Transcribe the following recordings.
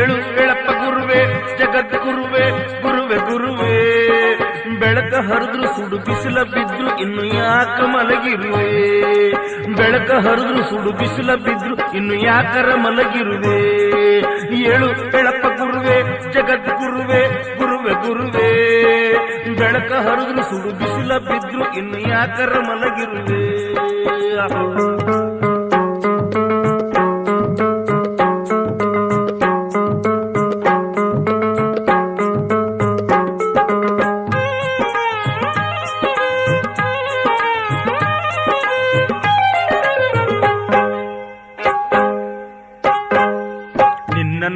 ಏಳು ಎಳಪ್ಪ ಗುರುವೆ ಜಗದ್ಗುರುವೆ ಗುರುವೆ ಗುರುವೆ. ಬೆಳಕ ಹರಿದ್ರು ಸುಡು ಬಿಸಿಲ ಬಿದ್ರು ಇನ್ನು ಯಾಕ ಮಲಗಿರುವೆ. ಬೆಳಕ ಹರಿದ್ರು ಸುಡು ಬಿಸಿಲ ಬಿದ್ರು ಇನ್ನು ಯಾಕರ ಮಲಗಿರುವೆ. ಏಳು ಎಳಪ್ಪ ಗುರುವೆ ಜಗದ್ಗುರುವೆ ಗುರುವೆ ಗುರುವೆ. ಬೆಳಕ ಹರಿದ್ರು ಸುಡು ಬಿಸಿಲ ಬಿದ್ರು ಇನ್ನು ಯಾಕರ ಮಲಗಿರುವೆ.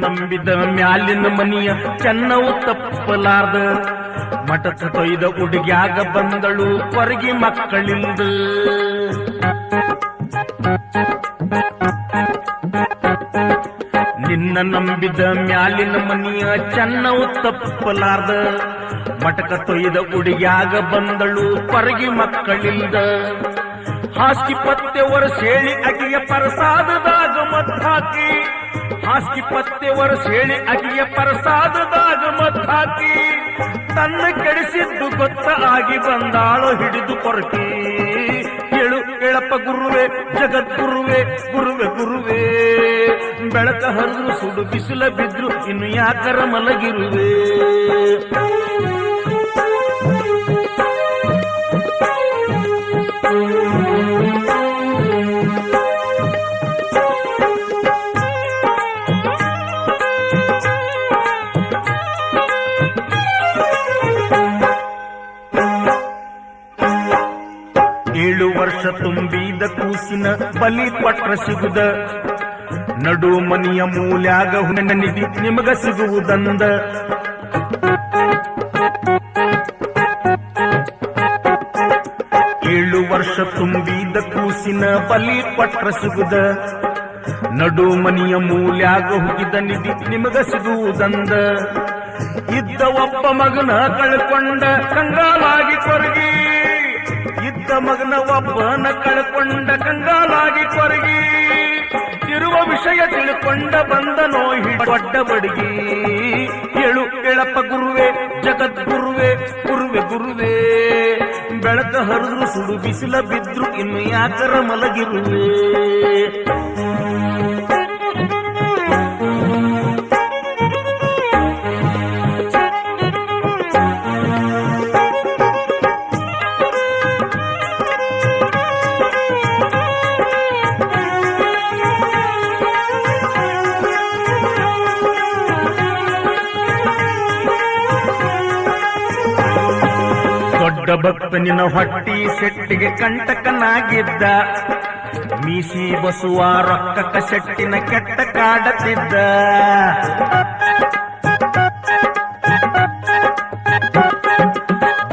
ನಂಬಿದ ಮ್ಯಾಲಿನ ಮನಿಯ ಚೆನ್ನವು ತಪ್ಪಲಾರ್ದ ಮಠದ ತೊಯ್ದ ಹುಡುಗ್ಯಾಗ ಬಂದಳು ಕೊರಗಿ ಮಕ್ಕಳಿಂದ. ನಿನ್ನ ನಂಬಿದ ಮ್ಯಾಲಿನ ಮನಿಯ ಚೆನ್ನವು ತಪ್ಪಲಾರ್ದ ಮಠಕ ತೊಯ್ದ ಹುಡುಗ್ಯಾಗ ಬಂದಳು ಕೊರಗಿ ಮಕ್ಕಳಿಂದ. ಹಾಸ್ಕಿ ಪತ್ತೆ ವರ್ಷೇಳಿ ಅಗಿಯ ಪ್ರಸಾದದಾಗ ಮದ್ದಾಕಿ. ಹಾಸ್ಕಿ ಪತ್ತೆ ವರ್ಷೇಳಿ ಅಗಿಯ ಪ್ರಸಾದದಾಗ ಮದ್ದಾಕಿ. ತನ್ನ ಕೆಡಿಸಿದ್ದು ಗೊತ್ತ ಆಗಿ ಬಂದಾಳೋ ಹಿಡಿದು ಕೊರಕಿ. ಏಳು ಎಳಪ್ಪ ಗುರುವೆ ಜಗದ್ಗುರುವೆ ಗುರುವೆ ಗುರುವೆ. ಬೆಳಕ ಹರಿದ್ರು ಸುಡು ಬಿಸಿಲ ಬಿದ್ರು ಇನ್ನು ಯಾಕರ ಮಲಗಿರುವೆ. ವರ್ಷ ತುಂಬಿದ ಕೂಸಿನ ಬಲಿ ಪಟ್ರ ಸಿಗುದ. ನಡು ಮನಿಯ ಮೂಲ್ಯಾಗ ಹುಣ್ಣ ನಿಧಿ ನಿಮಗ ಸಿಗುವುದಂದ. ಏಳು ವರ್ಷ ತುಂಬಿದ ಕೂಸಿನ ಬಲಿ ಪಟ್ರ ಸಿಗುದ. ನಡು ಮನಿಯ ಮೂಲ್ಯಾಗ ಹುಗಿದ ನಿಧಿ ನಿಮಗ ಸಿಗುವುದಂದ. ಇದ್ದ ಒಬ್ಬ ಮಗನ ಕಳ್ಕೊಂಡ ಕಂಗಾಲಾಗಿ ಕೊರಗಿ. ಇದ್ದ ಮಗನ ಒಬ್ಬನ ಕಳ್ಕೊಂಡ ಕಂಗಾಲಾಗಿ ಕೊರಗಿ. ಇರುವ ವಿಷಯ ತಿಳ್ಕೊಂಡ ಬಂದ ನೋಯಿ ದೊಡ್ಡ ಬಡಗಿ. ಏಳು ಎಳಪ್ಪ ಗುರುವೆ ಜಗದ್ಗುರುವೆ ಗುರುವೆ ಗುರುವೆ. ಬೆಳಕ ಹರಿದ್ರು ಸುಡು ಬಿಸಿಲ ಬಿದ್ರು ಇನ್ನು ಯಾಕರ ಮಲಗಿರುವೆ. ದೊಡ್ಡ ಭಕ್ತನಿನ ಹೊಟ್ಟಿ ಸೆಟ್ಟಿಗೆ ಕಂಟಕನಾಗಿದ್ದ. ಮೀಸಿ ಬಸುವ ರೊಕ್ಕಕ್ಕ ಸೆಟ್ಟಿನ ಕೆಟ್ಟ ಕಾಡತಿದ್ದ.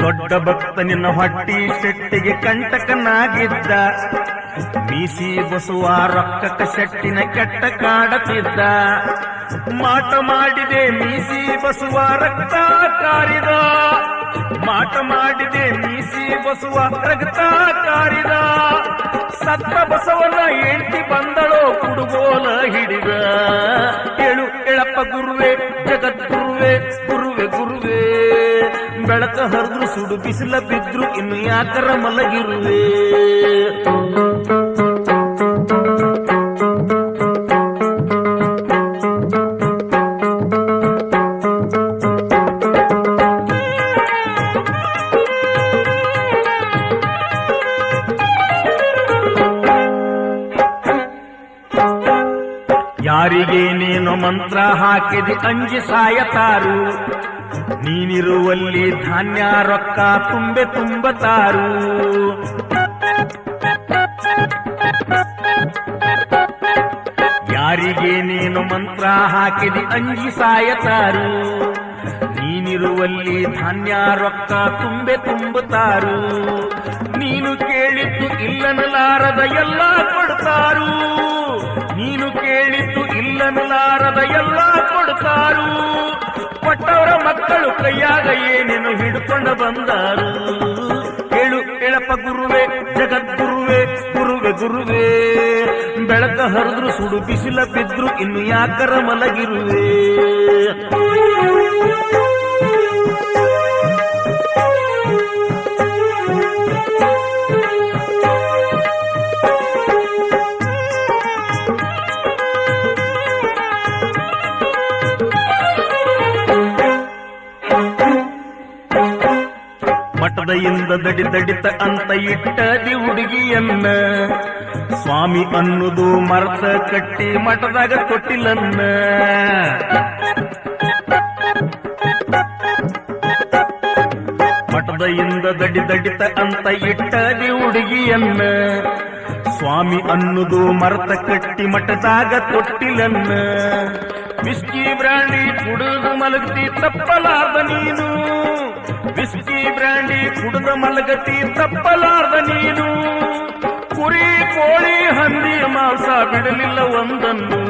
ದೊಡ್ಡ ಭಕ್ತನಿನ ಹೊಟ್ಟಿ ಸೆಟ್ಟಿಗೆ ಕಂಟಕನಾಗಿದ್ದ. ಮೀಸಿ ಬಸುವ ರೊಕ್ಕಕ್ಕ ಸೆಟ್ಟಿನ ಕೆಟ್ಟ ಕಾಡತಿದ್ದ. ಮಾಟ ಮಾಡಿದೆ ಮೀಸಿ ಬಸುವ ರಕ್ತ ಕಾರಿದ. ಮಾಟ ಮಾಡಿದೆ ಮೀಸಿ ಬಸುವ ರಕ್ತ ಕಾರಿದ. ಸತ್ತ ಬಸವನ ಹೆಂಡತಿ ಬಂದಳೋ ಕುಡುಗೋಲ ಹಿಡಿದ. ಏಳು ಎಳಪ್ಪ ಗುರುವೆ ಜಗದ್ಗುರುವೆ ಗುರುವೆ ಗುರುವೆ. ಬೆಳಕ ಹರಿದ್ರು ಸುಡು ಬಿಸಿಲ ಬಿದ್ರು ಇನ್ನು ಯಾಕರ ಮಲಗಿರುವೆ. ಯಾರಿಗೆ ನೀನು ಮಂತ್ರ ಹಾಕಿದಿ ಅಂಜಿ ಸಾಯತಾರು. ನೀನಿರುವಲ್ಲಿ ಧಾನ್ಯ ರೊಕ್ಕ ತುಂಬೆ ತುಂಬತಾರು. ಯಾರಿಗೆ ನೀನು ಮಂತ್ರ ಹಾಕಿದಿ ಅಂಜಿ ಸಾಯತಾರು. ನೀನಿರುವಲ್ಲಿ ಧಾನ್ಯ ರೊಕ್ಕ ತುಂಬೆ ತುಂಬತಾರು. ನೀನು ಕೇಳಿದ್ದು ಇಲ್ಲನಲಾರದ ಎಲ್ಲ ಕೊಡ್ತಾರು. ನೀನು ಕೇಳಿದ್ದು ಇಲ್ಲನಲಾರದ ಎಲ್ಲ ಕೊಡ್ತಾರು. ಕೊಟ್ಟವರ ಮಕ್ಕಳು ಕೈಯಾಗ ಏನೇನು ಹಿಡ್ಕೊಂಡು ಬಂದಾರು. ಏಳು ಎಳಪ್ಪ ಗುರುವೆ ಜಗದ್ಗುರುವೆ ಗುರುವೆ ಗುರುವೇ ಬೆಳಕ ಹರಿದ್ರು ಸುಡು ಬಿಸಿಲ ಬಿದ್ರು ಇನ್ನು ಯಾಕರ ಮಲಗಿರುವೆ. ಮಠದಯಿಂದ ದಡಿತ ಅಂತ ಇಟ್ಟದಿ ಹುಡುಗಿಯನ್ನ ಸ್ವಾಮಿ ಅನ್ನುದು ಮರ್ತ ಕಟ್ಟಿ ಮಠದಾಗ ತೊಟ್ಟಿಲನ್ನ. ಮಠದಯಿಂದ ದಡಿತ ಅಂತ ಇಟ್ಟದಿ ಹುಡುಗಿಯನ್ನ ಸ್ವಾಮಿ ಅನ್ನುದು ಮರ್ತ ಕಟ್ಟಿ ಮಠದಾಗ ತೊಟ್ಟಿಲನ್ನ. ವಿಸ್ಕಿ ಬ್ರಾಂಡಿ ಕುಡಿದು ಮಲಗತಿ ತಪ್ಪಲಾರ್ದ ನೀನು, ವಿಸ್ಕಿ ಬ್ರಾಂಡಿ ಕುಡಿದ ಮಲಗತಿ ತಪ್ಪಲಾರ್ದ ನೀನು. ಕುರಿ ಕೋಳಿ ಹಂದಿ ಮಾಂಸ ಬಿಡಲಿಲ್ಲ ಒಂದನ್ನು.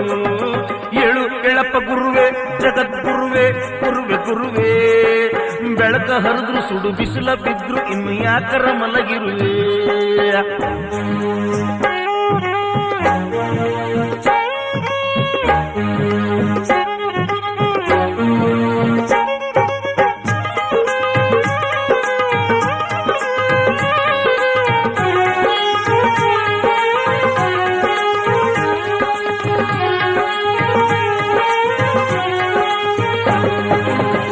ಏಳು ಎಳಪ ಗುರುವೆ ಜಗದ್ಗುರುವೆ ಗುರುವೆ ಗುರುವೆ ಬೆಳಕ ಹರಿದ್ರು ಸುಡು ಬಿಸಿಲ ಬಿದ್ರು ಇನ್ನು ಯಾಕರ ಮಲಗಿರುವೆ.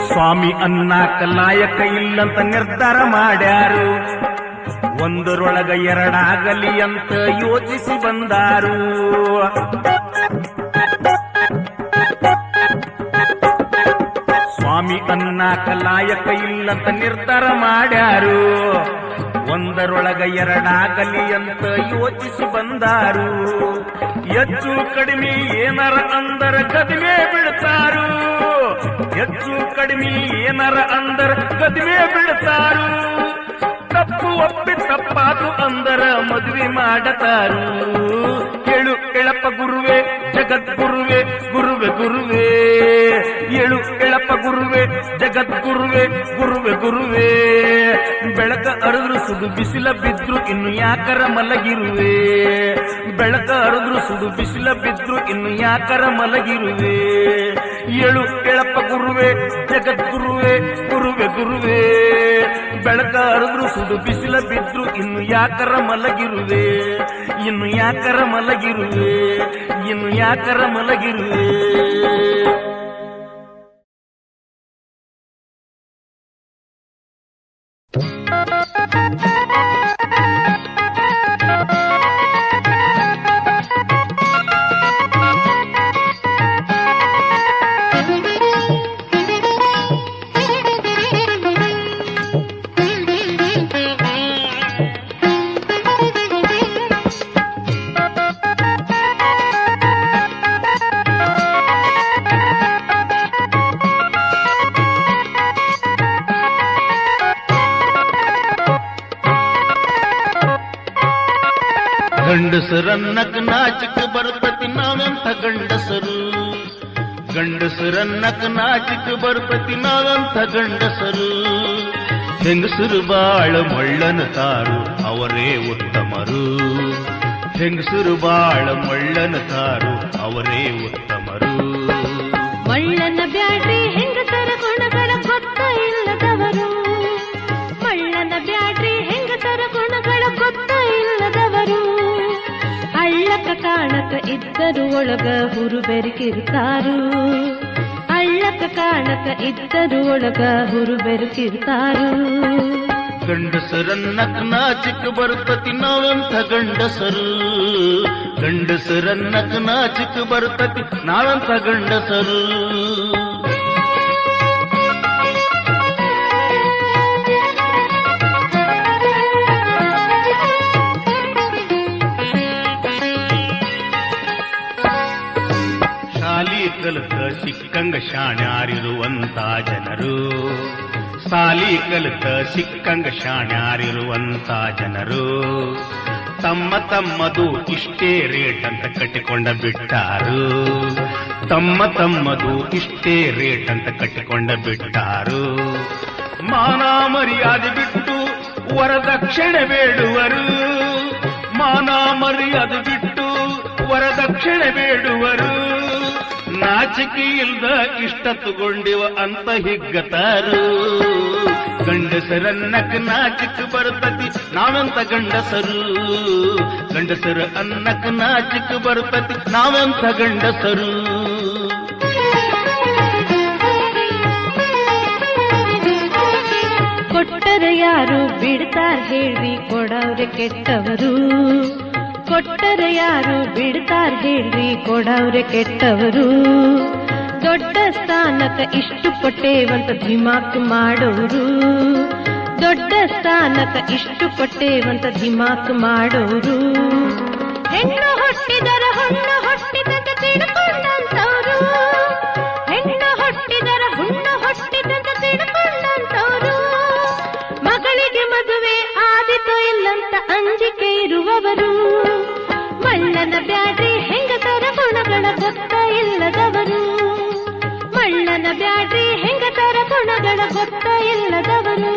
ಸ್ವಾಮಿ ಅನ್ನಾಕ ಲಾಯಕ ಇಲ್ಲಂತ ನಿರ್ಧಾರ ಮಾಡ್ಯಾರು, ಒಂದರೊಳಗ ಎರಡಾಗಲಿ ಅಂತ ಯೋಚಿಸಿ ಬಂದಾರು. ಸ್ವಾಮಿ ಅನ್ನಾಕ ಲಾಯಕ ಇಲ್ಲಂತ ನಿರ್ಧಾರ ಮಾಡ್ಯಾರು, ಒಂದರೊಳಗ ಎರಡಾಗಲಿ ಅಂತ ಯೋಚಿಸಿ ಬಂದಾರು. ಹೆಚ್ಚು ಕಡಿಮೆ ಏನಾರ ಅಂದರ ಕದಿಮೆ ಬಿಡ್ತಾರು, ಹೆಚ್ಚು ಕಡಿಮೆ ಏನಾರ ಅಂದರ ಕದಿಮೆ ಬಿಡ್ತಾರು. ತಪ್ಪು ಒಪ್ಪಿ ತಪ್ಪಾತು ಅಂದರ ಮದುವೆ ಮಾಡತಾರು. ಏಳು ಎಳಪ ಗುರುವೆ ಜಗದ್ಗುರುವೆ ಗುರುವೆ ಗುರುವೆ ಏಳು ಎಳಪ ಗುರುವೆ ಜಗದ್ಗುರುವೆ ಗುರುವೆ ಗುರುವೆ ಬೆಳಕ ಹರಿದ್ರು ಸುಡು ಬಿಸಿಲ ಬಿದ್ರು ಇನ್ನು ಯಾಕರ ಮಲಗಿರುವೆ. ಬೆಳಕ ಹರಿದ್ರು ಸುಡು ಬಿಸಿಲ ಬಿದ್ರು ಇನ್ನು ಯಾಕರ ಮಲಗಿರುವೆ. ಏಳು ಎಳಪ ಗುರುವೆ ಜಗದ್ಗುರುವೆ ಗುರುವೆ ಗುರುವೆ ಬೆಳಕ ಹರಿದ್ರು ಸುಡು ಬಿಸಿಲ ಬಿದ್ರು ಇನ್ನು ಯಾಕರ ಮಲಗಿರುವೆ. ಇನ್ನು ಯಾಕರ ಮಲಗಿರುವೆ, ಇನ್ನು ಯಾಕರ ಮಲಗಿರುವೆ. ಗಂಡಸರನ್ನಕ್ ನಾಚಿಕ ಬರ್ತತಿ ನಾವೆಂಥ ಗಂಡಸರು, ಗಂಡಸರನ್ನಕ್ ನಾಚಿಕ ಬರ್ತತಿ ನಾವೆಂಥ ಗಂಡಸರು. ಹೆಂಗಸರು ಬಾಳ ಮಳ್ಳನ ತಾರು ಅವರೇ ಉತ್ತಮರು, ಹೆಂಗಸರು ಬಾಳ ಮಳ್ಳನ ತಾರು ಅವರೇ ಉತ್ತಮರು. ಮಳ್ಳನ ಬ್ಯಾಡ್ರಿ ಹೆಂಗಸರ ಗುಣಗಳ ಗೊತ್ತ ಇಲ್ಲದವರು, ಮಳ್ಳನ ಬ್ಯಾಡ್ರಿ ಹೆಂಗಸರ ಗುಣಗಳ ಗೊತ್ತ ಇಲ್ಲದವರು. ಅಳ್ಳಕ ಕಾಣಕ ಇದ್ದರು ಒಳಗ ಹುರು ಬೆರಕಿರ್ತಾರು, ಅಳ್ಳಕ ಕಾಣಕ ಇದ್ದರು ಒಳಗ ಹುರು ಬೆರಕಿರ್ತಾರು. ಗಂಡಸರನ್ನಕ್ ನಾಚಿಕ ಬರ್ತತಿ ನಾವೆಂಥ ಗಂಡಸರು, ಗಂಡಸರನ್ನಕ್ ನಾಚಿಕ ಬರ್ತತಿ ನಾವೆಂಥ ಗಂಡಸರು. ಶಾಲಿ ಕಲಿತ ಸಿಕ್ಕಂಗ ಶಾಣ್ಯಾರಿರುವಂತ ಜನರು, ಸಾಲಿ ಕಲಿತ ಸಿಕ್ಕಂಗ ಶಾಣ್ಯಾರಿರುವಂತ ಜನರು. ತಮ್ಮ ತಮ್ಮದು ಇಷ್ಟೇ ರೇಟ್ ಅಂತ ಕಟ್ಟಿಕೊಂಡ ಬಿಟ್ಟಾರು, ತಮ್ಮ ತಮ್ಮದು ಇಷ್ಟೇ ರೇಟ್ ಅಂತ ಕಟ್ಟಿಕೊಂಡ ಬಿಟ್ಟಾರು. ಮಾನ ಮರ್ಯಾದೆ ಬಿಟ್ಟು ವರದಕ್ಷಿಣೆ ಬೇಡುವರು, ಮಾನ ಮರ್ಯಾದೆ ಬಿಟ್ಟು ವರದಕ್ಷಿಣೆ ಬೇಡುವರು. ನಾಚಿಕೆ ಇಲ್ದ ಇಷ್ಟ ತಗೊಂಡಿವ ಅಂತ ಹಿಗ್ಗತಾರು. ಗಂಡಸರನ್ನಕ್ಕೆ ನಾಚಿಕ ಬರ್ತತಿ ನಾವೆಂತ ಗಂಡಸರು. ಗಂಡಸರ ಅನ್ನಕ್ಕೆ ನಾಚಿಕ ಬರ್ತತಿ ನಾವೆಂತ ಗಂಡಸರು. ಕೊಟ್ಟರೆ ಯಾರು ಬಿಡ್ತಾರ ಹೇಳ್ರಿ ಕೊಡವ್ರೆ ಕೆಟ್ಟವರು. ಕೊಟ್ಟರೆ ಯಾರು ಬಿಡ್ತಾರ ಹೇಳ್ರಿ ಕೊಡವ್ರೆ ಕೆಟ್ಟವರು. ದೊಡ್ಡ ಸ್ಥಾನಕ್ಕ ಇಷ್ಟು ಕೊಟ್ಟೇವಂತ ಧಿಮಾಕ್ ಮಾಡೋರು. ದೊಡ್ಡ ಸ್ಥಾನಕ್ಕ ಇಷ್ಟು ಕೊಟ್ಟೇವಂತ ಧಿಮಾಕ್ ಮಾಡೋರು. ಹೆಣ್ಣು ಹುಟ್ಟಿದರ ಹುಣ್ಣು ಹುಟ್ಟಿದಂತ ತಿಳ್ಕೊಂಡಂತವ್ರು. ಹೆಣ್ಣು ಹುಟ್ಟಿದರ ಹುಣ್ಣು ಹುಟ್ಟಿದಂತ ತಿಳ್ಕೊಂಡಂತವ್ರು. ಮಗಳಿಗೆ ಮದುವೆ ಆದಿತೋ ಇಲ್ಲಂತ ಅಂಜಿಕೆ ಇರುವವರು. ಮಳ್ಳನ ಬ್ಯಾಡ್ರಿ ಹೆಂಗಸರ ಗುಣಗಳ ಗೊತ್ತ ಇಲ್ಲದವರು. ಮಳ್ಳನ ಬ್ಯಾಡ್ರಿ ಹೆಂಗಸರ ಗುಣಗಳ ಗೊತ್ತ ಇಲ್ಲದವರು.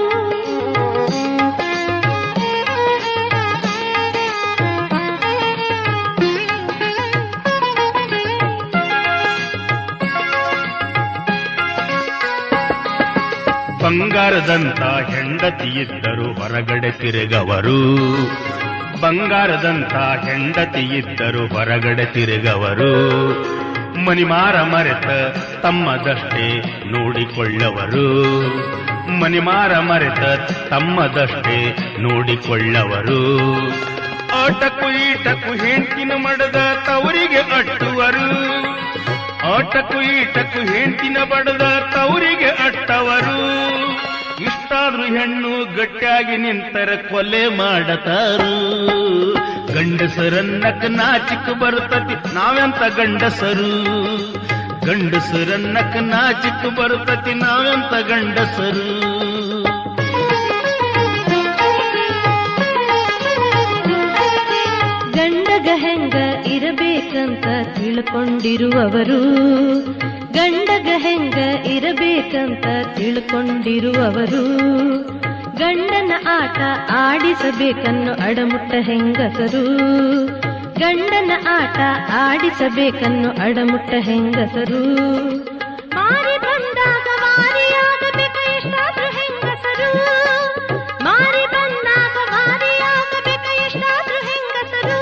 ಬಂಗಾರದಂತ ಹೆಂಡತಿ ಇದ್ದರು ಹೊರಗಡೆ ತಿರುಗವರು. ಬಂಗಾರದಂತ ಹೆಂಡತಿ ಇದ್ದರು ಹೊರಗಡೆ ತಿರುಗವರು. ಮನಿಮಾರ ಮರೆತ ತಮ್ಮದಷ್ಟೇ ನೋಡಿಕೊಳ್ಳವರು. ಮನಿಮಾರ ಮರೆತ ತಮ್ಮದಷ್ಟೇ ನೋಡಿಕೊಳ್ಳವರು. ಆಟಕ್ಕೂ ಈಟಕ್ಕೂ ಹೆಂಡ್ತಿನ ಮಡದ ತವರಿಗೆ ಅಟ್ಟುವರು. ಆಟಕ್ಕೂ ಈಟಕ್ಕೂ ಹೆಂಡ್ತಿನ ಬಡದ ತವರಿಗೆ ಅಟ್ಟವರು. ಇಷ್ಟಾದ್ರೂ ಹೆಣ್ಣು ಗಟ್ಟಿಯಾಗಿ ನಿಂತರ ಕೊಲೆ ಮಾಡತಾರು. ಗಂಡಸರನ್ನಕ್ಕ ನಾಚಿಕ ಬರ್ತತಿ ನಾವೆಂತ ಗಂಡಸರು. ಗಂಡಸರನ್ನಕ್ಕ ನಾಚಿಕ ಬರ್ತತಿ ನಾವೆಂತ ಗಂಡಸರು. ಗಂಡಗ ಹೆಂಗ ಇರಬೇಕಂತ ತಿಳ್ಕೊಂಡಿರುವವರು. ಗಂಡಗ ಹೆಂಗ ಇರಬೇಕಂತ ತಿಳ್ಕೊಂಡಿರುವವರು. ಗಂಡನ ಆಟ ಆಡಿಸಬೇಕನ್ನು ಅಡಮುಟ್ಟ ಹೆಂಗಸರು. ಗಂಡನ ಆಟ ಆಡಿಸಬೇಕನ್ನು ಅಡಮುಟ್ಟ ಹೆಂಗಸರು. ಮಾರಿ ಬಂದಾಗ ಮಾರಿಯಾಗಬೇಕ ಎಷ್ಟಾದ್ರೂ ಹೆಂಗಸರು. ಮಾರಿ ಬಂದಾಗ ಮಾರಿಯಾಗಬೇಕ ಎಷ್ಟಾದ್ರೂ ಹೆಂಗಸರು.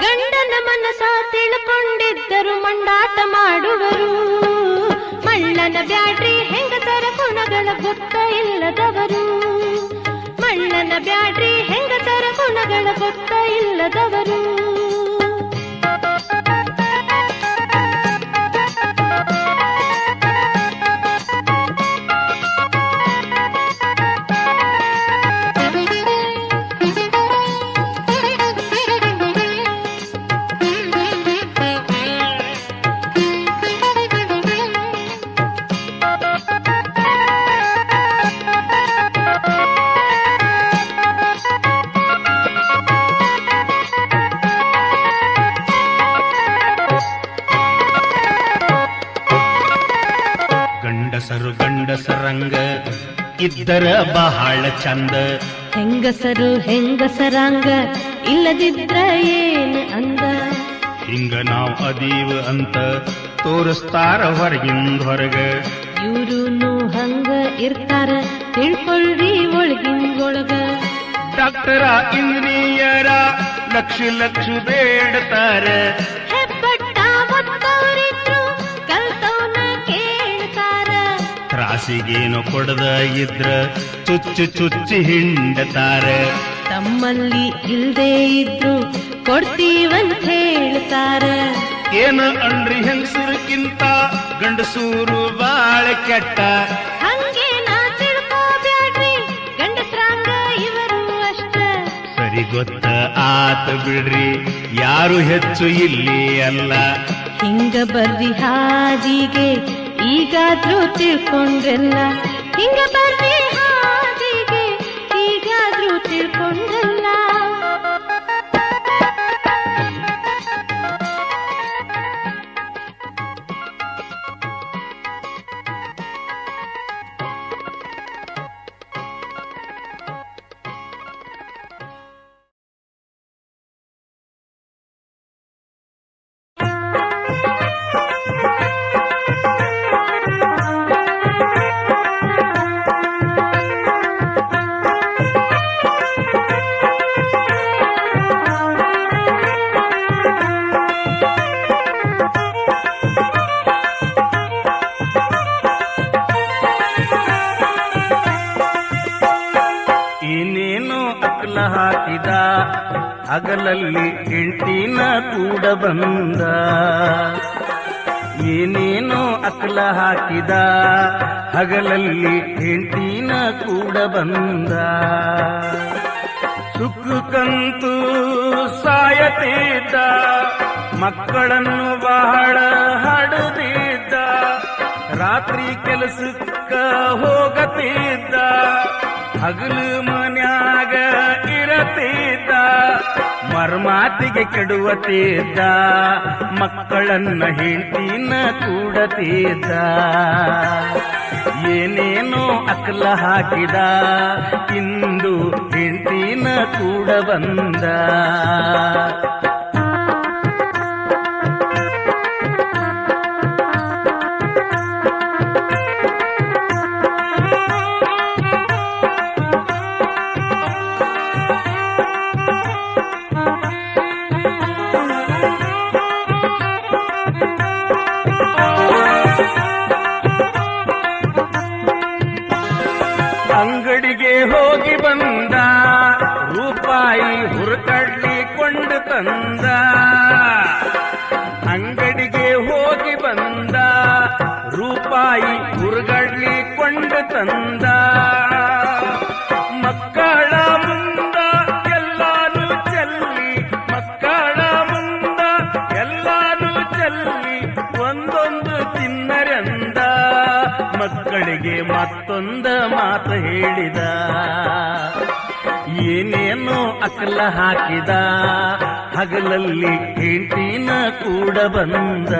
ಗಂಡನ ಮನಸ ತಿಳ್ಕೊಂಡಿದ್ದರು ಮಂಡಾಟ ಮಾಡುವರು. ಮಳ್ಳನ ಬ್ಯಾಡ್ರಿ ಹೆಂಗಸರ ಗುಣಗಳ ಗೊತ್ತ ಇಲ್ಲದವರು. ಮಳ್ಳನ ಬ್ಯಾಡ್ರಿ ಹೆಂಗಸರ ಗುಣಗಳ ಗೊತ್ತ ಇಲ್ಲದವರು. ಗಂಡಸರು ಗಂಡಸರಂಗ ಇದ್ದರ ಬಹಳ ಚಂದ. ಹೆಂಗಸರು ಹೆಂಗಸರಾಂಗ ಇಲ್ಲದಿದ್ರ ಏನು ಅಂದ. ಹಿಂಗ ನಾವ್ ಅದೀವ ಅಂತ ತೋರಿಸ್ತಾರ ಹೊರಗಿಂದ ಹೊರಗ. ಇವ್ರೂನು ಹಂಗ ಇರ್ತಾರ ತಿಳ್ಕೊಳ್ರಿ ಒಳಗಿಂದೊಳಗ. ಡಾಕ್ಟರ ಇಂಜಿನಿಯರ ಲಕ್ಷ ಲಕ್ಷ ಬೇಡ್ತಾರ. ಹೆಬ್ಬಟ್ಟ ಒತ್ತವರಿದ್ರು ಕಲ್ತವನ ಕೇಳ್ತಾರ. ತ್ರಾಸಿಗೇನು ಕೊಡದ ಇದ್ರ ಚುಚ್ಚು ಚುಚ್ಚಿ ಹಿಂಡತಾರ. ತಮ್ಮಲ್ಲಿ ಇಲ್ದೇ ಇದ್ರು ಕೊಡ್ತೀವಂತ ಹೇಳ್ತಾರ. ಏನ ಅನ್ರಿ ಹೆಂಗಸರಕ್ಕಿಂತ ಗಂಡಸೂರು ಬಾಳ ಕೆಟ್ಟ. ಹಂಗೆ ನಾ ತಿಳ್ಕೋಬ್ಯಾಡ್ರಿ ಗಂಡಸ್ರಾಂಗ ಇವರು ಅಷ್ಟ. ಸರಿ ಗೊತ್ತ ಆತ ಬಿಡ್ರಿ ಯಾರು ಹೆಚ್ಚು ಇಲ್ಲಿ ಅಲ್ಲ. ಹಿಂಗ ಬರ್ರಿ ಹಾದಿಗೆ ಈಗಾದ್ರೂ ತಿಳ್ಕೊಂಡ್ರಲ್ಲ. ಹಿಂಗ ಬರ್ರಿ ಹಾದಿಗೆ ಈಗಾದ್ರೂ ತಿಳ್ಕೊಂಡ್ರಲ್ಲ. ಹಾಕಿದ ಹಗಲಲ್ಲಿ ಹೆಂಡತಿನ ಕೂಡ ಬಂದ ಏನೇನೋ ಅಕಲ ಹಾಕಿದ ಹಗಲಲ್ಲಿ ಹೆಂಡತಿನ ಕೂಡ ಬಂದ ಸುಖಕ್ಕಂತೂ ಸಾಯತಿದ್ದ ಮಕ್ಕಳನ್ನು ಬಹಳ ಹಡದಿದ್ದ ರಾತ್ರಿ ಕೆಲಸಕ್ಕ ಹೋಗತಿದ್ದ ಹಗಲು ಮನ್ಯಾಗ ಇರತಿದ್ದ ಮರ್ಮಾತಿಗೆ ಕೆಡುವತಿದ್ದ ಮಕ್ಕಳನ್ನ ಹೆಂಡತಿನ ಕೂಡತಿದ್ದ ಏನೇನೋ ಅಕಲ ಹಾಕಿದ ಇಂದು ಹೆಂಡತಿನ ಕೂಡ ಬಂದ ಅಂಗಡಿಗೆ ಹೋಗಿ ಬಂದ ರೂಪಾಯಿ ಹುರುಕಡ್ಲಿ ಕೊಂಡು ತಂದ ಅಂಗಡಿಗೆ ಹೋಗಿ ಬಂದ ರೂಪಾಯಿ ಹುರುಗಡ್ಲಿ ಕೊಂಡು ತಂದ ಮಕ್ಕಳ ಮುಂದ ಎಲ್ಲಾನು ಚೆಲ್ಲಿ ಮಕ್ಕಳ ಮುಂದ ಎಲ್ಲಾನು ಚೆಲ್ಲಿ ಒಂದೊಂದು ತಿನ್ನರೆಂದ ಮಕ್ಕಳಿಗೆ ಮತ್ತೊಂದು ಮಾತು ಹೇಳಿದ ಏನೇನೋ ಅಕಲ ಹಾಕಿದ ಹಗಲಲ್ಲಿ ಹೆಂಡತಿನ ಕೂಡ ಬಂದ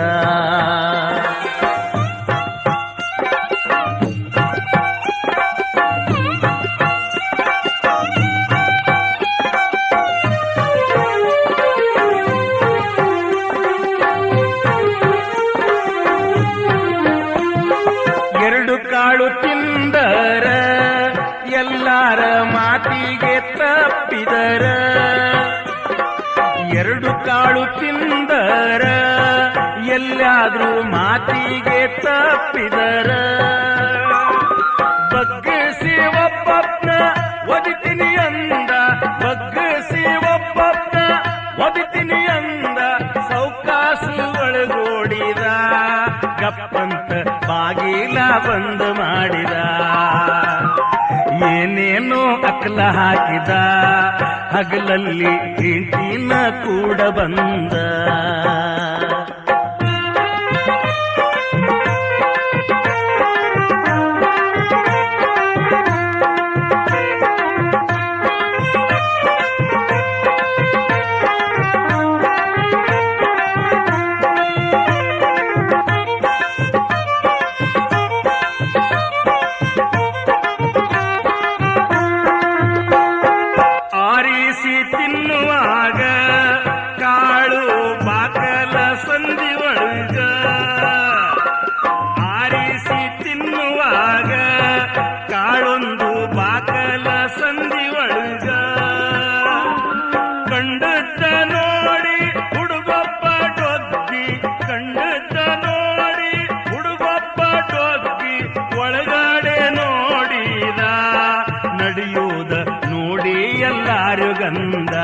ಎರಡು ಕಾಳು ತಿಂದರ ಎಲ್ಲಾರ ಮಾತಿಗೆ ತಪ್ಪಿದರ ಎರಡು ಕಾಳು ತಿಂದರ ಎಲ್ಲಾದ್ರೂ ಮಾತಿಗೆ ತಪ್ಪಿದರ ಬಗ್ಗಿಸಿ ಒಬ್ಬಪ್ನ ಒದಿತೀನಿ ಅಂದ ಬಗ್ಗಿಸಿ ಒಬ್ಬಪ್ನ ಒದಿತೀನಿ ಅಂದ ಸೌಕಾಸು ಒಳಗೋಡಿದ ಗಪ್ಪಂತ ಬಾಗಿಲ ಬಂದ್ ಮಾಡಿದ ಏನೇನೋ ಅಕಲ ಹಾಕಿದ ಹಗಲಲ್ಲಿ ಹೆಂಡತಿನ ಕೂಡ ಬಂದ ಆರಿಸಿ ತಿನ್ನುವಾಗ ಕಾಳು ಬಾಕಲ ಸಂಧಿ ಒಳಗ ಆರಿಸಿ ತಿನ್ನುವಾಗ ಕಾಳೊಂದು ಬಾಕಲ ಸಂಧಿ ಒಳಗ ಕಂಡದ್ದ ನೋಡಿ ಹುಡುಗೊಬ್ಬ ಡೊಗ್ಗಿ ಕಂಡದ್ದ ನೋಡಿ ಹುಡುಗೊಬ್ಬ ಡೊಗ್ಗಿ ಒಳಗಡೆ ನೋಡಿದ ನಡೆಯುವುದ ನೋಡಿ ಎಲ್ಲಾರು ಗಂಧ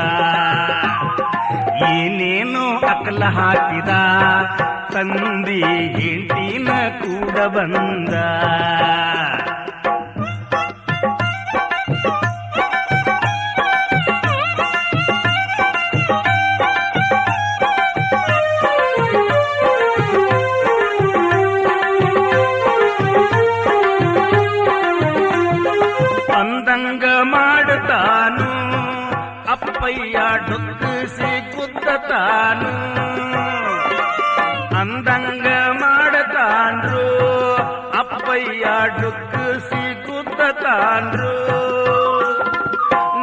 ಏನೇನೋ ಅಕಲ ಹಾಕಿದ ತಂದಿ ಹೆಂಡತಿನ ಕೂಡ ಬಂದ ಅಂದಂಗ ಮಾಡುತ್ತಾನು ಅಪ್ಪಯ್ಯ ಡೊಕ್ಕಿಸಿ ಕುದ್ದತಾನು ಅಂದಂಗ ಮಾಡತಾನ್ರು ಅಪ್ಪಯ್ಯ ಡೊಕ್ಕಿಸಿ ಕುದ್ದತಾನ್ರು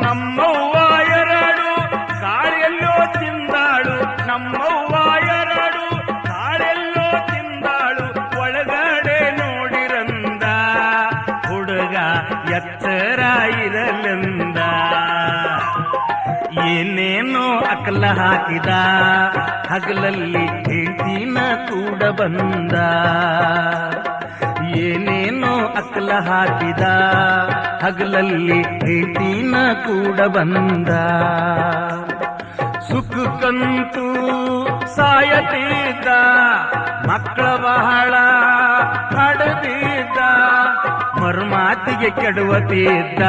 ನಮ್ಮವ್ವ ಎರಡು ಕಾಳೆಲ್ಲೋ ತಿಂದಾಳು ನಮ್ಮವ್ವ ಎರಡು ಕಾಳೆಲ್ಲೋ ತಿಂದಾಳು ಒಳಗಡೆ ನೋಡಿರಂದ ಹುಡುಗ ಎಚ್ಚರ ಇರಲೆಂದ ಏನೇನೋ ಅಕಲ ಹಾಕಿದ ಹಗಲಲ್ಲಿ ಹೆಂಡತಿನ ಕೂಡ ಬಂದ ಏನೇನೋ ಅಕ್ಕಲ ಹಾಕಿದ ಹಗಲಲ್ಲಿ ಹೆಂಡತಿನ ಕೂಡ ಬಂದ ಸುಖಕ್ಕಂತೂ ಸಾಯತಿದ್ದ ಮಕ್ಕಳ ಬಹಳ ಹಡದಿದ್ದ ಮರ್ಮಾತಿಗೆ ಕೆಡುವತಿದ್ದ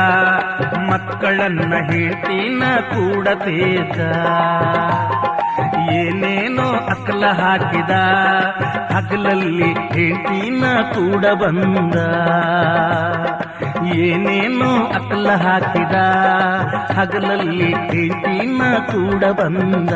ಮಕ್ಕಳನ್ನ ಹೆಂಡತಿನ ಕೂಡತಿದ್ದ ಏನೇನೋ ಅಕ್ಕಲ ಹಾಕಿದ ಹಗಲಲ್ಲಿ ಹೆಂಡತಿನ ಕೂಡ ಬಂದ ಏನೇನೋ ಅಕ್ಕಲ ಹಾಕಿದ ಹಗಲಲ್ಲಿ ಹೆಂಡತಿನ ಕೂಡ ಬಂದ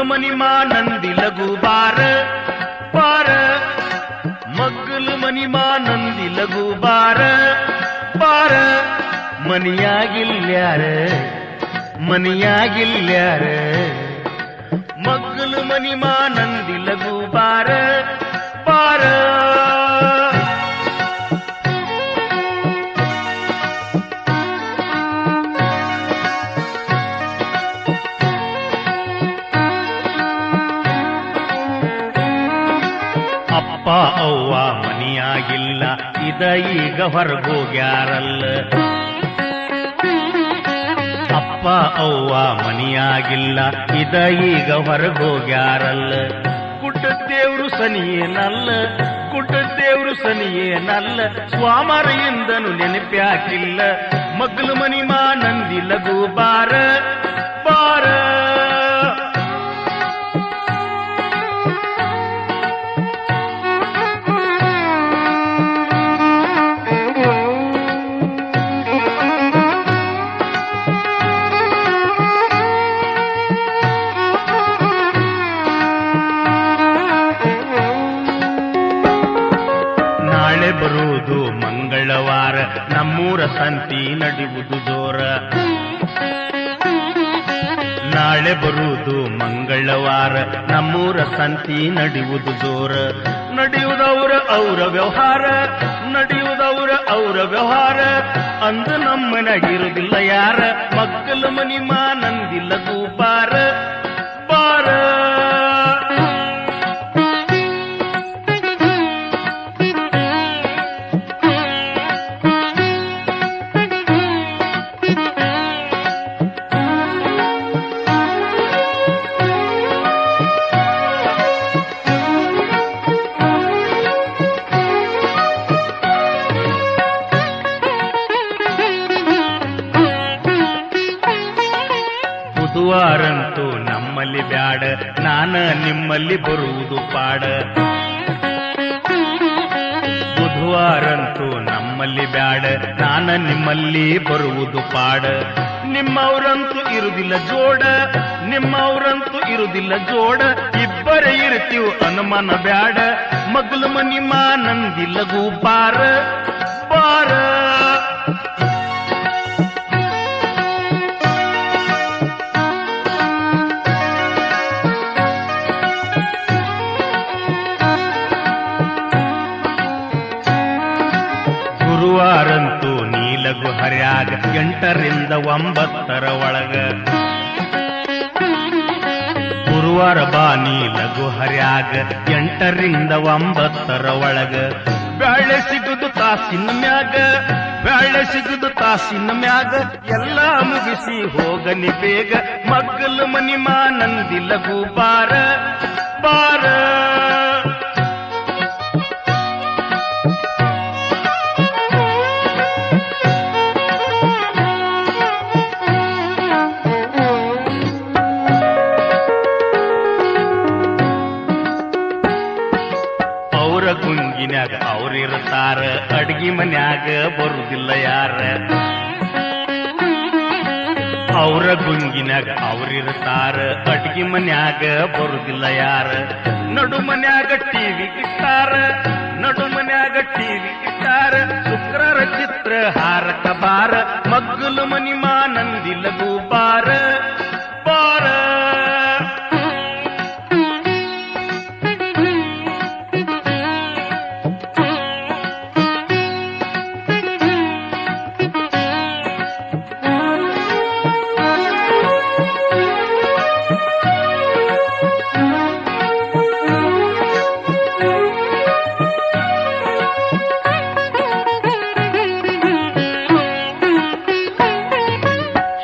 ಮನಿಮಾ ನಂದಿ ಲಘು ಬಾರ ಬಾರ ಮಗ್ಗಲು ಮನಿಮಾ ನಂದಿ ಲಘು ಬಾರ ಬಾರ ಮನಿಯಾಗಿಲ್ಯಾರ ಮನಿಯಾಗಿಲ್ಯಾರ ಮಗ್ಗಲು ಮನಿಮಾ ನಂದಿ ಲಘು ಬಾರ ಬಾರ ಅಪ್ಪ ಅವ್ವ ಮನಿಯಾಗಿಲ್ಲ ಇದ ಈಗ ಹೊರಗೋಗ್ಯಾರಲ್ಲ ಅಪ್ಪ ಅವ್ವ ಮನಿಯಾಗಿಲ್ಲ ಇದ ಈಗ ಹೊರಗೋಗ್ಯಾರಲ್ಲ ಗುಡ್ಡ ದೇವ್ರು ಸನಿಯೇನಲ್ಲ ಗುಡ್ಡ ದೇವ್ರು ಸನಿಯೇನಲ್ಲ ಸ್ವಾಮರೆಯಿಂದನು ನೆನಪ್ಯಾಕಿಲ್ಲ ಮಗ್ಲು ಮನಿಮಾ ನಂದಿ ಲಘು ಬಾರ ಬಾರ ಬರುವುದು ಮಂಗಳವಾರ ನಮ್ಮೂರ ಸಂತಿ ನಡೆಯುವುದು ಜೋರ ನಾಳೆ ಬರುವುದು ಮಂಗಳವಾರ ನಮ್ಮೂರ ಸಂತಿ ನಡೆಯುವುದು ಜೋರ ನಡೆಯುವುದವರ ಅವರ ವ್ಯವಹಾರ ನಡೆಯುವುದವರ ಅವರ ವ್ಯವಹಾರ ಅಂದು ನಮ್ಮನಾಗಿರುವುದಿಲ್ಲ ಯಾರ ಮಕ್ಕಳ ಮನಿಮಾ ನಂದಿ ಲಘು ಬಾರ ಬಾರ ಬುಧವಾರಂತೂ ನಮ್ಮಲ್ಲಿ ಬ್ಯಾಡ ನಾನ ನಿಮ್ಮಲ್ಲಿ ಬರುವುದು ಪಾಡ ಬುಧವಾರಂತೂ ನಮ್ಮಲ್ಲಿ ಬ್ಯಾಡ ನಾನ ನಿಮ್ಮಲ್ಲಿ ಬರುವುದು ಪಾಡ ನಿಮ್ಮವ್ರಂತೂ ಇರುವುದಿಲ್ಲ ಜೋಡ ನಿಮ್ಮವ್ರಂತೂ ಇರುವುದಿಲ್ಲ ಜೋಡ ಇಬ್ಬರೇ ಇರ್ತೀವ್ ಅನುಮಾನ ಬ್ಯಾಡ ಮಗ್ಲು ಮನಿಮಾ ನಂದಿ ಲಘು ಬಾರ ಬಾರ ಗುರುವಾರಂತೂ ನೀಲಗು ಹರ್ಯಾಗ 8 ರಿಂದ 9 ಒಳಗ ಗುರುವಾರ ಬಾ ನೀಲಗು ಹರ್ಯಾಗ 8 ರಿಂದ 9 ಒಳಗ ಬ್ಯಾಳೆ ಸಿಗುದು ತಾಸಿನ ಮ್ಯಾಗ ಬ್ಯಾಳೆ ಸಿಗುದು ತಾಸಿನ ಮ್ಯಾಗ ಎಲ್ಲ ಮುಗಿಸಿ ಹೋಗನಿ ಬೇಗ ಮಗ್ಗಲು ಮನಿಮಾ ನಂದಿ ಲಘು ಬಾರ ಬಾರ ಗುಂಗಿನ್ಯಾಗ ಅವ್ರಿರ್ತಾರ ಅಡ್ಗಿ ಮನ್ಯಾಗ ಬರುದಿಲ್ಲ ಯಾರ ಅವ್ರ ಗುಂಗಿನಾಗ ಅವ್ರಿರ್ತಾರ, ಅಡ್ಗಿ ಮನ್ಯಾಗ ಬರುದಿಲ್ಲ ಯಾರ. ನಡು ಮನ್ಯಾಗ ಟಿವಿ ಇಟ್ಟಾರ, ನಡು ಮನ್ಯಾಗ ಟಿವಿ ಇಟ್ಟಾರ. ಶುಕ್ರರ ಚಿತ್ರ ಹಾರಕ ಬಾರ, ಮಗ್ಗಲು ಮನಿ ಮಾನಂದಿ ಲಘು ಬಾರ ಬಾರ.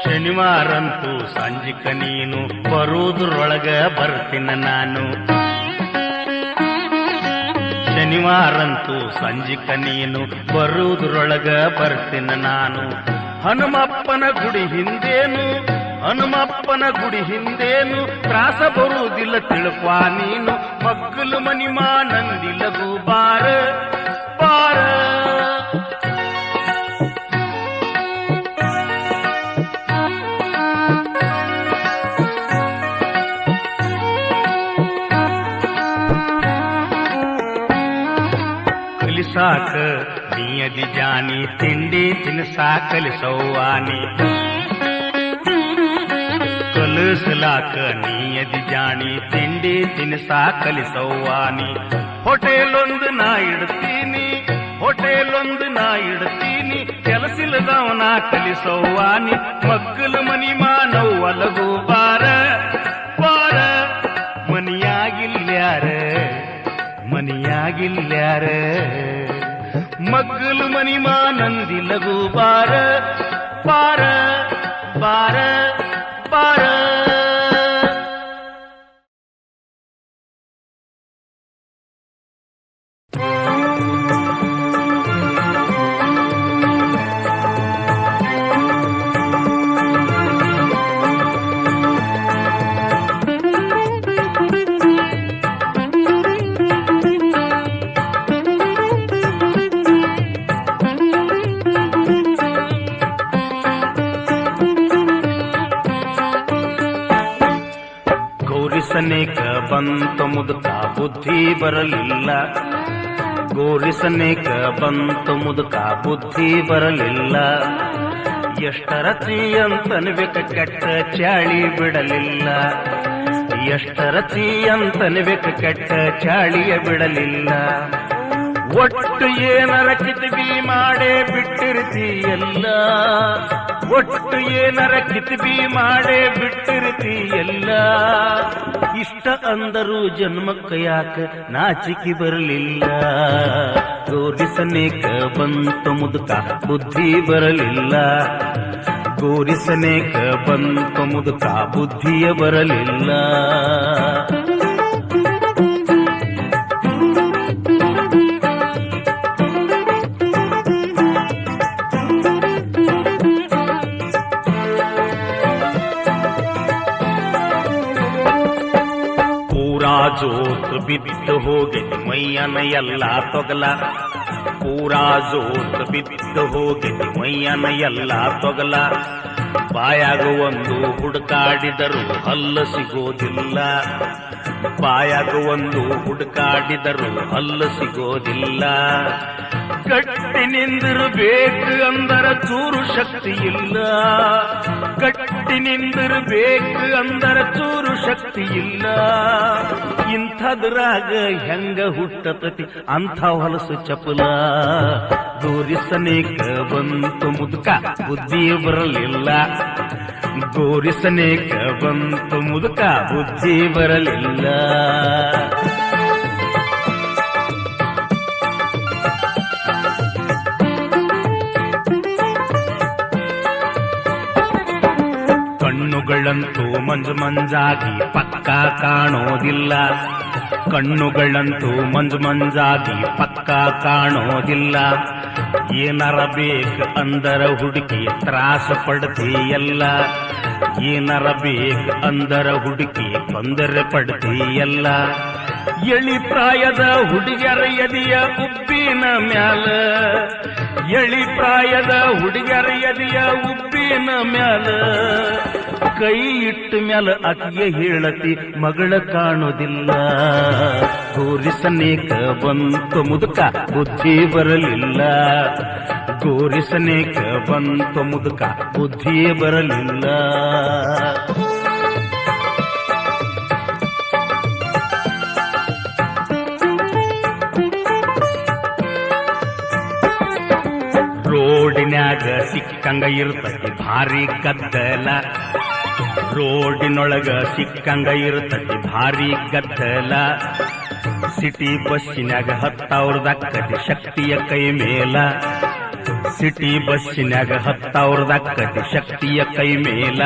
ಶನಿವಾರಂತೂ ಸಂಜಿಕ ನೀನು ಬರುವುದ್ರೊಳಗ ಬರ್ತೀನ ನಾನು. ಶನಿವಾರಂತೂ ಸಂಜಿಕ ನೀನು ಬರುವುದ್ರೊಳಗ ಬರ್ತೀನ ನಾನು. ಹನುಮಪ್ಪನ ಗುಡಿ ಹಿಂದೇನು, ಹನುಮಪ್ಪನ ಗುಡಿ ಹಿಂದೇನು, ತ್ರಾಸ ಬರುವುದಿಲ್ಲ ತಿಳ್ಕವಾ ನೀನು. ಮಗ್ಗಲು ಮನಿ ಮಾನಂದಿ ಲಘು ಬಾರ ಬಾರ. ಕಲಿಸಾಕ ನೀಯದಿ ಜಾನಿ, ತಿಂಡಿ ತಿನ್ಸಾ ಕಲಿಸವ್ವಾನಿ. ಕಲಿಸಲಾಕ ನೀಯದಿ ಜಾನಿ, ತಿಂಡಿ ತಿನ್ಸಾ ಕಲಿಸವ್ವಾನಿ. ಹೋಟೆಲೊಂದು ನಾ ಇಡ್ತೀನಿ, ಹೋಟೆಲೊಂದು ನಾ ಇಡ್ತೀನಿ, ಕೆಲಸಿಲ್ಲದವನ ಕಲಿಸವ್ವಾನಿ. ಮಗ್ಗಲು ಮನಿ ಮಾನವ್ವ ಲಘು ಬಾರ ಬಾರ. ಮನಿಯಾಗಿಲ್ಯಾರ, ಮನಿಯಾಗಿಲ್ಯಾರ, ಮಗ್ಗಲು ಮನಿ ಮಾನಂದಿ ಲಘು ಬಾರ ಬಾರ ಬಾರ ಬಾರ. ಗೋರಿಸನೇಕ ಬಂತ ಮುದುಕ ಬುದ್ಧಿ ಬರಲಿಲ್ಲ, ಗೋರಿಸನೇಕ ಬಂತ ಮುದುಕ ಬುದ್ಧಿ ಬರಲಿಲ್ಲ. ಎಷ್ಟರತಿ ಅಂತನ್ಬೇಕ ಕೆಟ್ಟ ಚಾಳಿ ಬಿಡಲಿಲ್ಲ, ಎಷ್ಟರತಿ ಅಂತನ್ಬೇಕ ಕೆಟ್ಟ ಚಾಳಿಯ ಬಿಡಲಿಲ್ಲ. ಒಟ್ಟು ಏನರ ಕಿತ್ಬಿ ಮಾಡೇ ಬಿಟ್ಟಿರ್ತೀಯಲ್ಲ, ಒಟ್ಟು ಏನರ ಕಿತ್ಬಿ ಮಾಡೇ ಬಿಟ್ಟಿರ್ತೀಯಲ್ಲ. ಇಷ್ಟ ಅಂದರೂ ಜನ್ಮಕ್ಕ ಯಾಕ ನಾಚಿಕೆ ಬರಲಿಲ್ಲ. ಗೋರಿಸನೇಕ ಬಂತ ಮುದುಕ ಬುದ್ಧಿ ಬರಲಿಲ್ಲ, ಗೋರಿಸನೇಕ ಬಂತ ಮುದುಕ ಬುದ್ಧಿಯ ಬರಲಿಲ್ಲ. ಜೋತ್ ಬಿದ್ದು ಹೋಗಿದ್ ಮೈಯನ ಎಲ್ಲ ತೊಗಲ, ಪೂರಾ ಜೋತ್ ಬಿದ್ದು ಹೋಗಿದ್ ಮೈಯನ ಎಲ್ಲ ತೊಗಲ. ಬಾಯಾಗ ಒಂದು ಹುಡುಕಾಡಿದರು ಹಲ್ಲು ಸಿಗೋದಿಲ್ಲ, ಬಾಯಾಗ ಒಂದು ಹುಡುಕಾಡಿದರು ಹಲ್ಲು ಸಿಗೋದಿಲ್ಲ. ಗಟ್ಟಿ ನಿಂದಿರಬೇಕು ಅಂದರ ಚೂರು ಶಕ್ತಿ ಇಲ್ಲ, ಗಟ್ಟಿ ನಿಂದಿರಬೇಕು ಅಂದರ ಚೂರು ಶಕ್ತಿ ಇಲ್ಲ. ಇಂಥದ್ರಾಗ ಹೆಂಗ ಹುಟ್ಟತತಿ ಅಂಥ ಹೊಲಸು ಚಪಲ. ಗೋರಿಸನೇಕ ಬಂತು ಮುದುಕ ಬುದ್ಧಿ ಬರಲಿಲ್ಲ, ಗೋರಿಸನೇಕ ಬಂತು ಮುದುಕ ಬುದ್ಧಿ ಬರಲಿಲ್ಲ. ಕಣ್ಣುಗಳಂತೂ ಮಂಜು ಮಂಜಾಗಿ ಪಕ್ಕ ಕಾಣೋದಿಲ್ಲ, ಕಣ್ಣುಗಳಂತೂ ಮಂಜು ಮಂಜಾಗಿ ಪಕ್ಕ ಕಾಣೋದಿಲ್ಲ. ಏನರ ಬೇಕು ಅಂದರ ಹುಡುಕಿ ತ್ರಾಸ ಪಡ್ತೀಯಲ್ಲ, ಏನರ ಬೇಕು ಅಂದರ ಹುಡುಕಿ ತೊಂದರೆ ಪಡ್ತೀಯಲ್ಲ. ಎಳಿ ಪ್ರಾಯದ ಹುಡುಗರ ಎದೆಯ ಉಪ್ಪಿನ ಮ್ಯಾಲ, ಎಳಿ ಪ್ರಾಯದ ಹುಡುಗರ ಎದೆಯ ಉಪ್ಪಿನ ಮಗುವಿನ ಮ್ಯಾಲ ಕೈ ಇಟ್ಟ ಮ್ಯಾಲ ಅಕ್ಕಿಗೆ ಹೇಳತಿ ಮಗಳ ಕಾಣೋದಿಲ್ಲ. ಗೋರಿಸನೇಕ ಬಂತು ಮುದುಕ ಬುದ್ಧಿ ಬರಲಿಲ್ಲ. ಗೋರಿಸನೇಕ ಬಂತು ಮುದುಕ ಬುದ್ಧಿ ಬರಲಿಲ್ಲ. ರೋಡಿನ್ಯಾಗ ಸಿಕ್ಕಂಗ ಇರ್ತತಿ ಭಾರಿ ಗದ್ದಲ. ರೋಡಿನೊಳಗ ಸಿಕ್ಕಂಗ ಇರ್ತತಿ ಭಾರಿ ಗದ್ದಲ. ಸಿಟಿ ಬಸ್ಸಿನ್ಯಾಗ ಹತ್ತವ್ರದಕ್ಕತಿ ಶಕ್ತಿಯ ಕೈ ಮೇಲ. ಸಿಟಿ ಬಸ್ಸಿನ್ಯಾಗ ಹತ್ತವ್ರದಕ್ಕತಿ ಶಕ್ತಿಯ ಕೈ ಮೇಲ.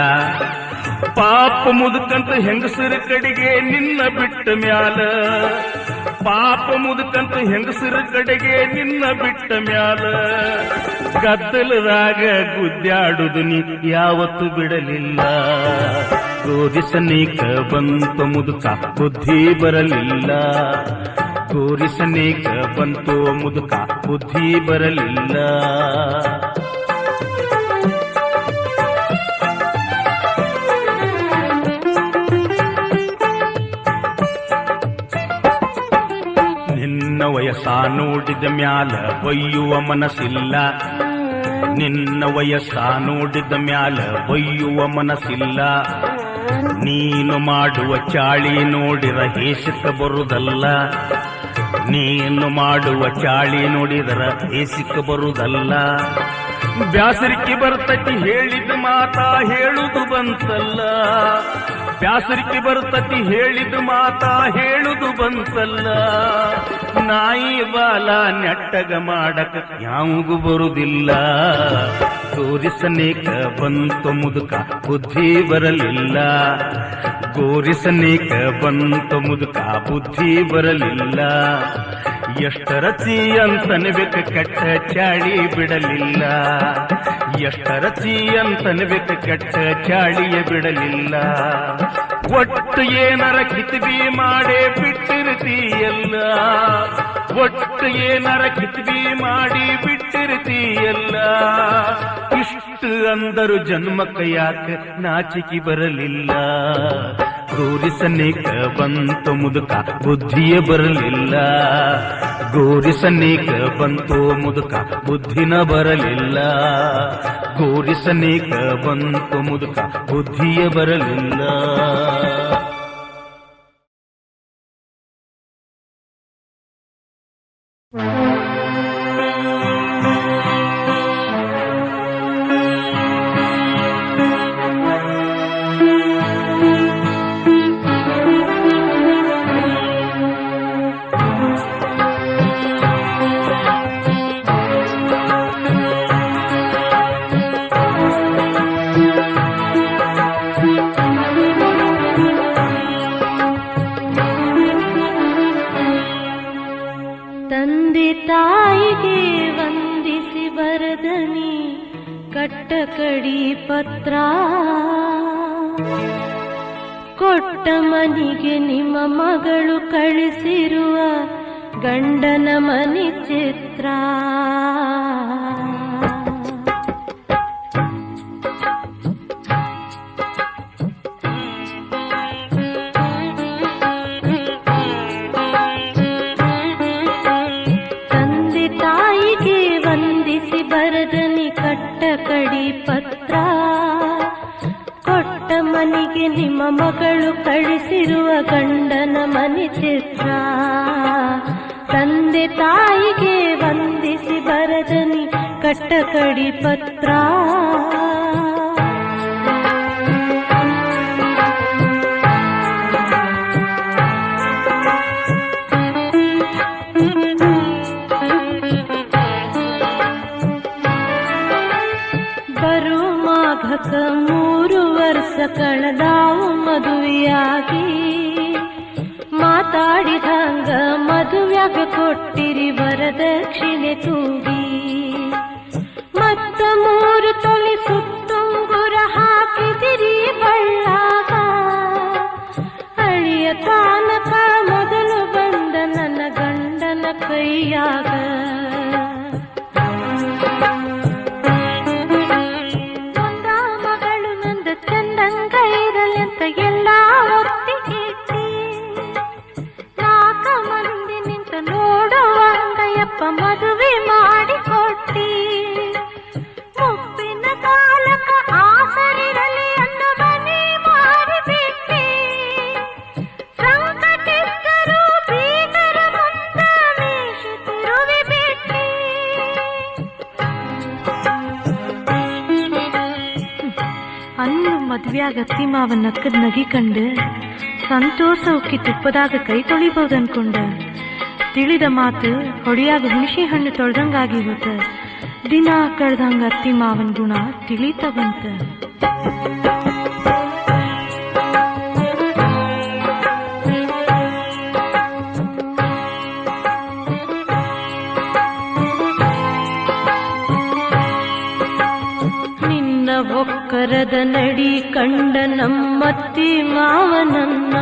ಪಾಪ ಮುದುಕಂತ ಹೆಂಗಸರ ಕಡೆಗೆ ನಿನ್ನ ಬಿಟ್ಟ ಮ್ಯಾಲ. ಪಾಪ ಮುದುಕಂತ ಹೆಂಗಸರ ಕಡೆಗೆ ನಿನ್ನ ಬಿಟ್ಟ ಮ್ಯಾಲ. ಗದ್ದಲದಾಗ ಗುದ್ದಾಡುದು ನೀ ಯಾವತ್ತು ಬಿಡಲಿಲ್ಲ. ಗೋರಿಸನೇಕ ಬಂತು ಮುದುಕ ಬುದ್ಧಿ ಬರಲಿಲ್ಲ. ಗೋರಿಸನೇಕ ಬಂತು ಮುದುಕ ಬುದ್ಧಿ ಬರಲಿಲ್ಲ. ನಿನ್ನ ವಯಸ್ಸ ನೋಡಿದ ಮ್ಯಾಲ ಬೈಯುವ ಮನಸ್ಸಿಲ್ಲ. ನಿನ್ನ ವಯಸ್ಸ ನೋಡಿದ ಮ್ಯಾಲ ಬೈಯುವ ಮನಸ್ಸಿಲ್ಲ. ನೀನು ಮಾಡುವ ಚಾಳಿ ನೋಡಿರ ಹೇಸಿಕ ಬರುವುದಲ್ಲ. ನೀನು ಮಾಡುವ ಚಾಳಿ ನೋಡಿದರ ಹೇಸಿಕ ಬರುವುದಲ್ಲ. ಬ್ಯಾಸರಿಕೆ ಬರ್ತತಿ ಹೇಳಿದ ಮಾತಾ ಹೇಳುದು ಬಂತಲ್ಲ. ಬ್ಯಾಸರಿಕೆ ಬರ್ತತಿ ಹೇಳಿದ ಮಾತಾ ಹೇಳುದು ಬಂತಲ್ಲ. ನಾಯಿ ಬಾಲ ನೆಟ್ಟಗ ಮಾಡಕ ಯಾವಗೂ ಬರುದಿಲ್ಲ. ಗೋರಿಸನೇಕ ಬಂತು ಮುದುಕ ಬುದ್ಧಿ ಬರಲಿಲ್ಲ. ಗೋರಿಸನೇಕ ಬಂತು ಮುದುಕ ಬುದ್ಧಿ ಬರಲಿಲ್ಲ. ಎಷ್ಟರಚಿ ಅಂತನ್ಬೇಕ ಕೆಟ್ಟ ಚಾಳಿ ಬಿಡಲಿಲ್ಲ. ಎಷ್ಟರಚಿ ಅಂತನ್ಬೇಕ ಕೆಟ್ಟ ಚಾಳಿಯ ಬಿಡಲಿಲ್ಲ. ಒಟ್ಟು ಏನರ ಕಿತ್ಬಿ ಮಾಡೇ ಬಿಟ್ಟಿರ್ತೀಯಲ್ಲ. ಒಟ್ಟು ಏನರ ಕಿತ್ಬಿ ಮಾಡಿ ಬಿಟ್ಟಿರ್ತೀಯಲ್ಲ. ಇಷ್ಟು ಅಂದರು ಜನ್ಮಕ್ಕ ಯಾಕ ನಾಚಿಕೆ ಬರಲಿಲ್ಲ. ಗೋರಿಸನೇಕ ಬಂತು ಮುದುಕ ಬುದ್ಧಿಯ ಬರಲಿಲ್ಲ. ಗೋರಿಸನೇಕ ಬಂತು ಮುದುಕ ಬುದ್ಧಿನ ಬರಲಿಲ್ಲ. ಗೋರಿಸನೇಕ ಬಂತು ಮುದುಕ ಬುದ್ಧಿಯ ಬರಲಿಲ್ಲ. ತಂದೆ ತಾಯಿಗೆ ವಂದಿಸಿ ಬರದನಿ ಕಟ್ಟ ಕಡಿ ಪತ್ರ. ಕೊಟ್ಟ ಮನಿಗೆ ನಿಮ್ಮ ಮಗಳು ಕಳಿಸಿರುವ ಗಂಡನ ಮನಿ ಚಿತ್ರ. ಬರದನಿ ಕಟ್ಟ ಕಡಿ ಪತ್ರ. ಕೊಟ್ಟ ಮನಿಗೆ ನಿಮ್ಮ ಮಗಳು ಕಳಿಸಿರುವ ಗಂಡನ ಮನಿ ಚಿತ್ರ. ತಂದೆ ತಾಯಿಗೆ ವಂದಿಸಿ ಬರದನಿ ಕಟ್ಟ ಕಡಿ ಪತ್ರ. ಮಾಘಕ 3 ವರ್ಷ ಕಳೆದಾವು ಮದುವೆಯಾಗಿ. ಮಾತಾಡಿದಂಗ ಮದುವೆಯಾಗ ಕೊಟ್ಟಿರಿ ವರದಕ್ಷಿಣೆ ತೂಗಿ. ಮತ್ತ 3 ತೊಲಿ ಸುತ್ತುಂಗುರ ಹಾಕಿದಿರಿ ಬಳ್ಳಾಗ. ಅಳಿಯ ತಾನಕ ಮೊದಲು ಬಂದ ನನ್ನ ಗಂಡನ ಕೈಯಾಗ. ಮದುವೆ ಮಾಡಿಕೊಟ್ಟಿ. ಮುಪ್ಪಿನ ಕಾಲಕ ಆಸರಿರಲಿ ಅನ್ನ ಮನೆ ಮಾರಿಬಿಟ್ಟಿ. ಸಂಕಟಿದ್ದರು ಬೀಗರ ಮುಂದ ಮೀಸೆ ತಿರುವಿ ಬಿಟ್ಟಿ. ಅನ್ನು ಮದ್ವೆಯಾಗ ಅತ್ತಿ ಮಾವ ನಕ್ಕದ್ ನಗಿ ಕಂಡು ಸಂತೋಷ ಉಕ್ಕಿ ತುಪ್ಪದಾಗ ಕೈ ತೊಳಿಬಹುದನ್ಕೊಂಡ. ತಿಳಿದ ಮಾತು ಹೊಡಿಯಾಗ ಹುಣಸೆ ಹಣ್ಣು ತೊಳ್ದಂಗಾಗಿ ಹೋತ. ದಿನ ಕಳ್ದಂಗ ಅತ್ತಿ ಮಾವನ್ ಗುಣ ತಿಳಿತ ಬಂತ. ನಿನ್ನ ಒಕ್ಕರದ ನಡಿ ಕಂಡ ನಮ್ಮತ್ತಿ ಮಾವನನ್ನ.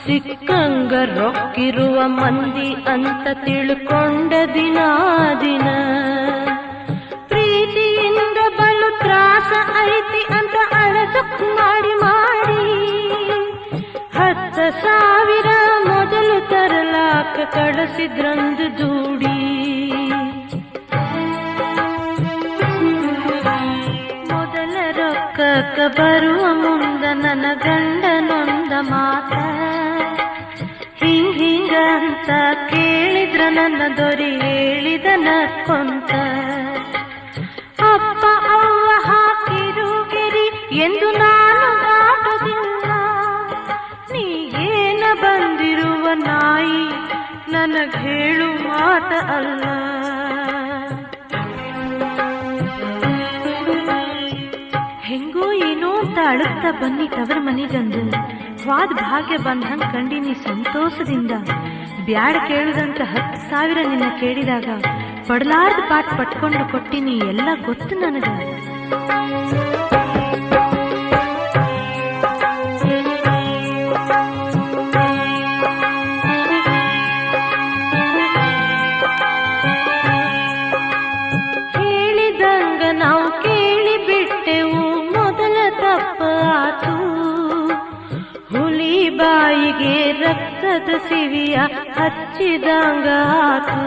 ಸಿಕ್ಕಂಗ ರೊಕ್ಕಿರುವ ಮಂದಿ ಅಂತ ತಿಳ್ಕೊಂಡ ದಿನ ದಿನ. ಪ್ರೀತಿಯಿಂದ ಬಲು ತ್ರಾಸ ಐತಿ ಅಂತ ಅಳದಕ್ ಮಾಡಿ ಮಾಡಿ. 10,000 ಮೊದಲು ತರಲಾಕ ಕಳಿಸಿದ್ರಂದು ದೂಡಿ. ಮೊದಲ ರೊಕ್ಕಕ್ಕ ಬರುವ ಮುಂದ ನನ್ನ ಗಂಡನೊಂದ ಮಾತ. ಹಿಂಗಂತ ಕೇಳಿದ್ರ ನನ್ನ ದೊರೆ ಹೇಳಿದ ನಕ್ಕೊಂತ. ಅಪ್ಪ ಅವ್ವ ಹಾಕಿರು ಗೆರಿ ಎಂದು ನಾನು ದಾಟದಿಲ್ಲ. ನೀ ಏನ ಬಂದಿರುವ ನಾಯಿ ನನಗ್ ಹೇಳು ಮಾತ ಅಲ್ಲ. ಹೆಂಗೋ ಏನೋ ಅಂತ ಅಳುತ್ತಾ ಬನ್ನಿ ತವರ ಮನೆಗಂದು. ಸ್ವಾದ ಭಾಗ್ಯ ಬಂದಂಗ್ ಕಂಡಿನಿ ಸಂತೋಷದಿಂದ. ಬ್ಯಾಡ ಕೇಳುದಂತ 10,000 ನಿನ್ನ ಕೇಳಿದಾಗ ಪಡಲಾರ್ದ ಪಾಠ ಪಟ್ಕೊಂಡು ಕೊಟ್ಟಿನಿ ಎಲ್ಲ ಗೊತ್ತು ನನಗ. ಹೇಳಿದಂಗ ನಾವು ಕೇಳಿ ಬಿಟ್ಟೆವು ಮೊದಲ ತಪ್ಪ ಆತು. ಹುಲಿ ಬಾಯಿಗೆ ರಕ್ತದ ಸಿವಿಯ ಹಚ್ಚಿದಂಗ ಆತು.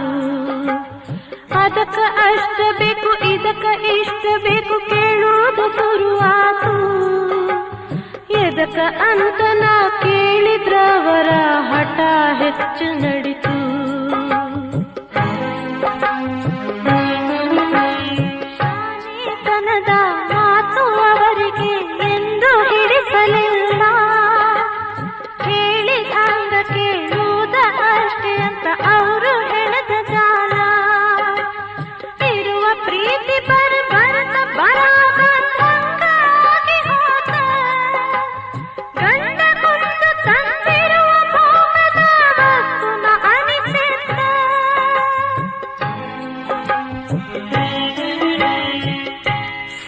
ಅದಕ್ಕ ಅಷ್ಟ ಬೇಕು ಇದಕ್ಕ ಇಷ್ಟ ಬೇಕು ಕೇಳುವುದು ಶುರುವಾತು. ಎದಕ್ಕ ಅಂತ ನಾ ಕೇಳಿದ್ರವರ ಹಠ ಹೆಚ್ಚು ನಡಿತು. ಶಾನೆತನದ ಮಾತು ಅವರಿಗೆ ಎಂದು ಹಿಡಿಸಲಿಲ್ಲ. ಹೇಳಿದಂಗ ಕೇಳುವುದ ಅಷ್ಟೇ ಅಂತ ಅವರು ಹೇಳಿದ ಜಾಲ. ಇರುವ ಪ್ರೀತಿ ಬರ್ಬರ್ತ ಬರಾಬಂಗಾಗಿ ಹೋದ. ಗಂಡ ಕುಂದು ತಂದಿರುವ ಭೋಗದ ವಸ್ತುನ ಅನಿಸಿದ್ದ.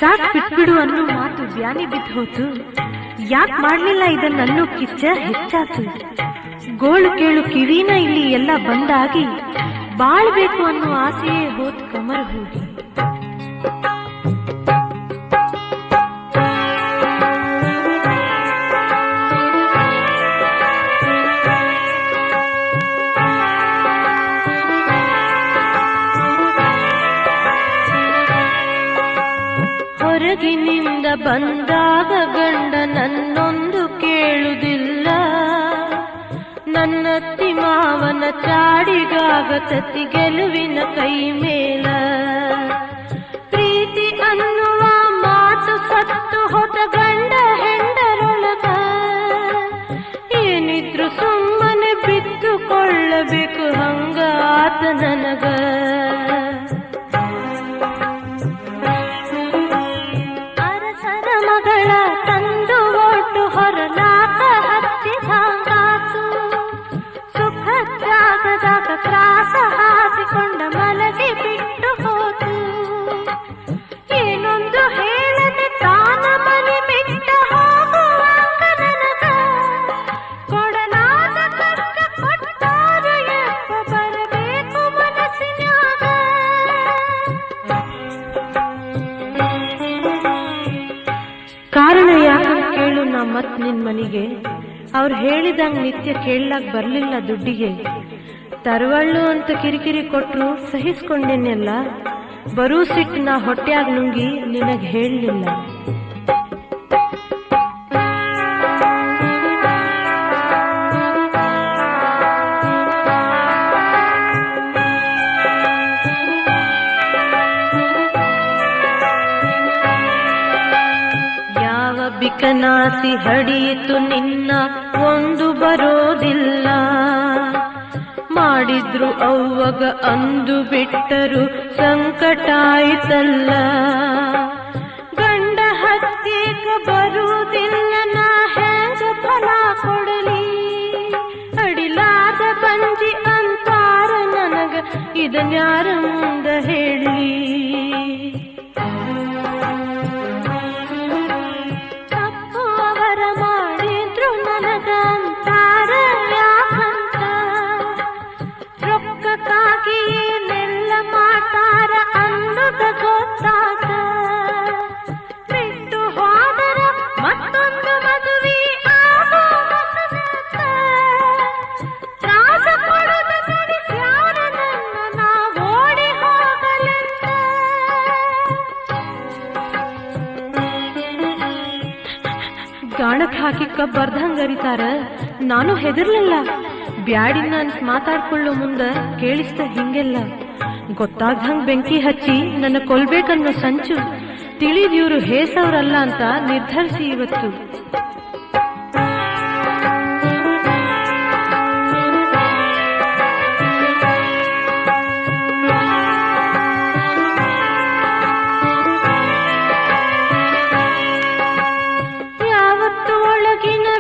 ಸಾಕ್ ಬಿಟ್ಬಿಡು ಅನ್ನೋ ಮಾತು ಬ್ಯಾನಿ ಬಿದ್ದು ಹೋತು. ಯಾಕೆ ಮಾಡ್ಲಿಲ್ಲ ಇದನ್ನನ್ನೋ ಕಿಚ್ಚ ಹೆಚ್ಚಾತು. ಗೋಳು ಕೇಳು ಕಿವಿನ ಇಲ್ಲಿ ಎಲ್ಲ ಬಂದಾಗಿ ಬಾಳ್ಬೇಕು ಅನ್ನೋ ಆಸೆಯೇ ಹೋತ್ ಕಮರ್ ಹೋಗಿ. ಹೊರಗಿನಿಂದ ಬಂದಾಗ ಗಂಡ ನನ್ನೊಂದು ಕೇಳುವುದಿಲ್ಲ. ನನ್ನತ್ತಿ ಮಾವನ ಚಾಡಿಗಾಗತತಿ ಗೆಲುವಿನ ಕೈ ಮೇಲ. ಪ್ರೀತಿ ಅನ್ನುವ ಮಾತು ಸತ್ತು ಹೋದ ಗಂಡ ಹೆಂಡರೊಳಗ. ಏನಿದ್ರು ಸುಮ್ಮನೆ ಬಿತ್ತುಕೊಳ್ಳಬೇಕು ಹಂಗ ಆತ ನನಗ. ಅರಸನ ಮಗಳ ತಂದು ಒಟ್ಟು ಹೊರಲಾಕ ಹಚ್ಚಿದಂಗಾತು. ಸುಖ ಜಾಗದಾಗ ತ್ರಾಸ ಹಾಸಿಕೊಂಡ ಮಲಗಿ ಬಿಟ್ಟು ಹೋತು. ಏನೊಂದು ಹೇಳದೆ ತಾನ ಮನೆ ಬಿಟ್ಟ ಹೋಗುವಾಗ ನನಗ. ಕೊಡಲಾದ ಕಷ್ಟ ಕೊಟ್ಟಾರು ಎಪ್ಪ ಬರಬೇಕು ಮನಸ್ಸಿನಾಗ. ಕಾರಣ ಯಾಕಂತ ಕೇಳು ನಾ ಮತ್ ನಿನ್ ಮನಿಗೆ. ಅವ್ರು ಹೇಳಿದಂಗ ನಿತ್ಯ ಕೇಳಲಾಗ ಬರ್ಲಿಲ್ಲ ದುಡ್ಡಿಗೆ. ತರವಳ್ಳು ಅಂತ ಕಿರಿಕಿರಿ ಕೊಟ್ರು ಸಹಿಸ್ಕೊಂಡೇನೆಲ್ಲ, ಬರೂ ಸಿಟ್ಟು ನಾ ಹೊಟ್ಯಾಗ ನುಂಗಿ ನಿನಗ್ ಹೇಳಲಿಲ್ಲ. ಬಿಕನಾಸಿ ಹಡಿಯಿತು ನಿನ್ನ ಒಂದು ಬರೋದಿಲ್ಲ, ಮಾಡಿದ್ರು ಅವ್ವಗ ಅಂದು ಬಿಟ್ಟರು ಸಂಕಟಾಯಿತಲ್ಲ. ಗಂಡ ಹತ್ಯೆಗ ಬರುವುದಿಲ್ಲ ನಾ ಹೆಂಗ ಫಲ ಕೊಡಲಿ, ಅಡಿಲಾದ ಬಂಜಿ ಅಂತಾರ ನನಗ ಇದನ್ಯಾರ ಮುಂದ ಹೇಳಿ. ಮಾಡಿದ್ರು ನನಗಂತಾರ ಯಾಕಂತ, ರೊಕ್ಕಕ್ಕಾಗಿ ಏನೆಲ್ಲ ಮಾಡ್ತಾರ ಅನ್ನೋದ ಗೊತ್ತಾಗ. ಬಿಟ್ಟು ಹೋದರ ಮತ್ತೊಂದು ಮದುವೆ ಆಗೋ ತ್ರಾಸ ಕೊಡದ ನಡೆಸ್ಯಾರ ನನ್ನ ನಾ ಓಡಿ ಹೋಗಲೆಂತ. ಗಾಣಕ್ ಹಾಕಿ ಕಬ್ಬರ್ಧಂಗರಿತಾರ, ನಾನು ಹೆದರ್ಲಿಲ್ಲ. ಬ್ಯಾಡಿನ ಅನ್ಸ್ ಮಾತಾಡ್ಕೊಳ್ಳೋ ಮುಂದ ಕೇಳಿಸ್ತ ಹಿಂಗೆಲ್ಲ. ಗೊತ್ತಾಗ್ದಂಗ್ ಬೆಂಕಿ ಹಚ್ಚಿ ನನ್ನ ಕೊಲ್ಬೇಕನ್ನೋ ಸಂಚು ತಿಳಿದಿವ್ರು ಹೇಸವ್ರಲ್ಲ ಅಂತ ನಿರ್ಧರಿಸಿ ಇವತ್ತು.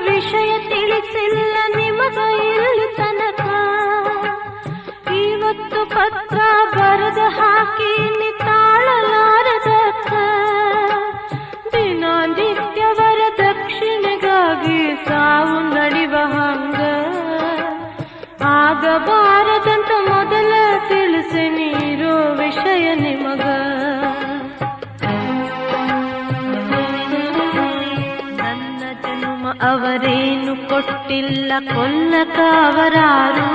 ವಿಷಯ ತಿಳಿಸಿಲ್ಲ ನಿಮಗ ಇಲ್ಲಿ ತನಕ, ಇವತ್ತು ಪತ್ರ ಬರೆದ ಹಾಕಿ ತಾಳಲಾರದಕ್ಕ. ದಿನಾನಿತ್ಯವರ ದಕ್ಷಿಣೆಗಾಗಿ ಸಾವು ನಡಿವ ಹಂಗ, ಆಗಬಾರದಂತ ಮೊದಲ ತಿಳಿಸಿ ನೀರೋ ವಿಷಯ ನಿಮಗ. ಅವರೇನು ಕೊಟ್ಟಿಲ್ಲ ಕೊಲ್ಲಕ ಅವರಾರು,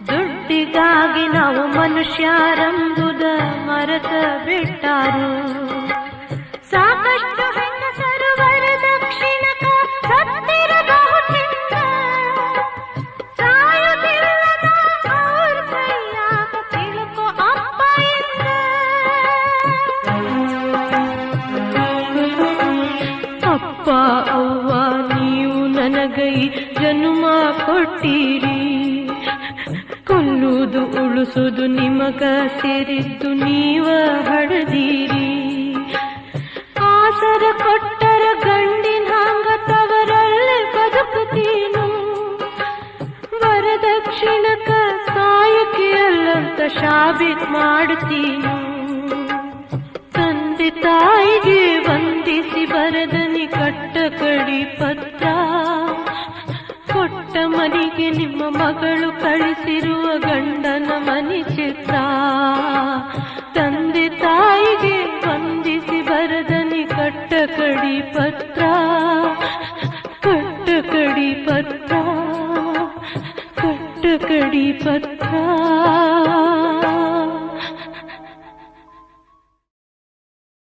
ದುಡ್ಡಿಗಾಗಿ ನಾವು ಮನುಷ್ಯರೆಂಬುದ ಮರೆತ ಬಿಟ್ಟಾರು. ಸಾಕಷ್ಟು ಹೆಂಗಸರು ವರದಕ್ಷಿಣಕ ಸತ್ತಿರಬಹುದಿಲ್ಲ, ಸಾಯುವುದಿಲ್ಲದ ಅವ್ರ ಕೈಯಾಗ ತಿಳ್ಕೊ ಅಪ್ಪ ಇಲ್ಲ. ಅಪ್ಪ ಅವ್ವ ನೀವು ನನಗೈ ಜನ್ಮ ಕೊಟ್ಟಿರಿ, ಕೊಲ್ಲುವುದು ಉಳಿಸುವುದು ನಿಮಗ ಸೇರಿದ್ದು ನೀವ ಹಡದೀರಿ. ಆಸರ ಕೊಟ್ಟರ ಗಂಡಿನ ಹಂಗ ತವರಲ್ಲಿ ಬದುಕುತ್ತೀನು, ವರದಕ್ಷಿಣಕ ಸಾಯಕಿಯಲ್ಲಂತ ಶಾಬಿತ್ ಮಾಡ್ತೀನು. ತಂದೆ ತಾಯಿಗೆ ವಂದಿಸಿ ಬರದನಿ ಕಟ್ಟ ಕಡಿ ಪತ್ರ, ಕೊಟ್ಟ ಮನೆಗೆ ನಿಮ್ಮ ಮಗಳು ಕಳಿಸಿರುವ ಗಂಡನ ಮನೆ ಚಿತ್ರ. ತಂದೆ ತಾಯಿಗೆ ವಂದಿಸಿ ಬರದನಿ ಕಟ್ಟ ಕಡಿ ಪತ್ರ, ಕಟ್ಟ ಕಡಿ ಪತ್ರ, ಕಟ್ಟ ಕಡಿ ಪತ್ರ.